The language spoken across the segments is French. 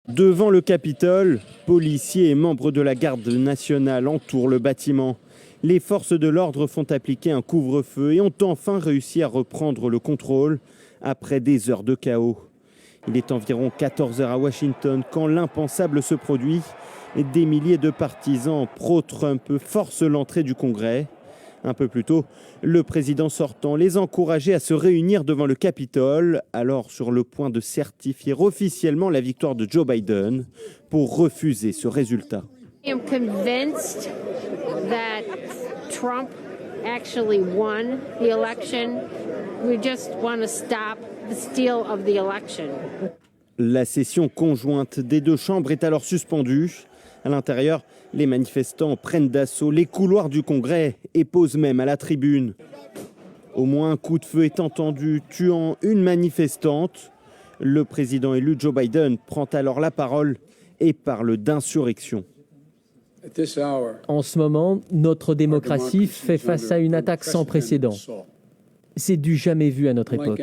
Devant le Capitole, policiers et membres de la garde nationale entourent le bâtiment. Les forces de l'ordre font appliquer un couvre-feu et ont enfin réussi à reprendre le contrôle après des heures de chaos. Il est environ 14 heures à Washington quand l'impensable se produit. Des milliers de partisans pro-Trump forcent l'entrée du Congrès. Un peu plus tôt, le président sortant les encourageait à se réunir devant le Capitole, alors sur le point de certifier officiellement la victoire de Joe Biden, pour refuser ce résultat. I am convinced that Trump actually won the election. We just want to stop the steal of the election. La session conjointe des deux chambres est alors suspendue. À l'intérieur, les manifestants prennent d'assaut les couloirs du Congrès et posent même à la tribune. Au moins un coup de feu est entendu, tuant une manifestante. Le président élu Joe Biden prend alors la parole et parle d'insurrection. En ce moment, notre démocratie fait face à une attaque sans précédent. C'est du jamais vu à notre époque.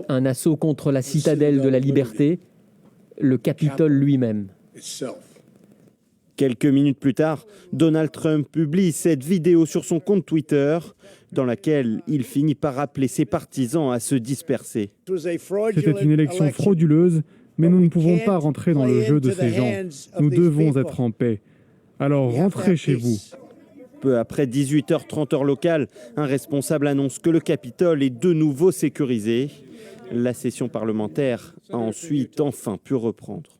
Un assaut contre la citadelle de la liberté, le Capitole lui-même. Quelques minutes plus tard, Donald Trump publie cette vidéo sur son compte Twitter dans laquelle il finit par appeler ses partisans à se disperser. C'était une élection frauduleuse, mais nous ne pouvons pas rentrer dans le jeu de ces gens. Nous devons être en paix. Alors rentrez chez vous. Peu après 18h30 heure locale, un responsable annonce que le Capitole est de nouveau sécurisé. La session parlementaire a ensuite enfin pu reprendre.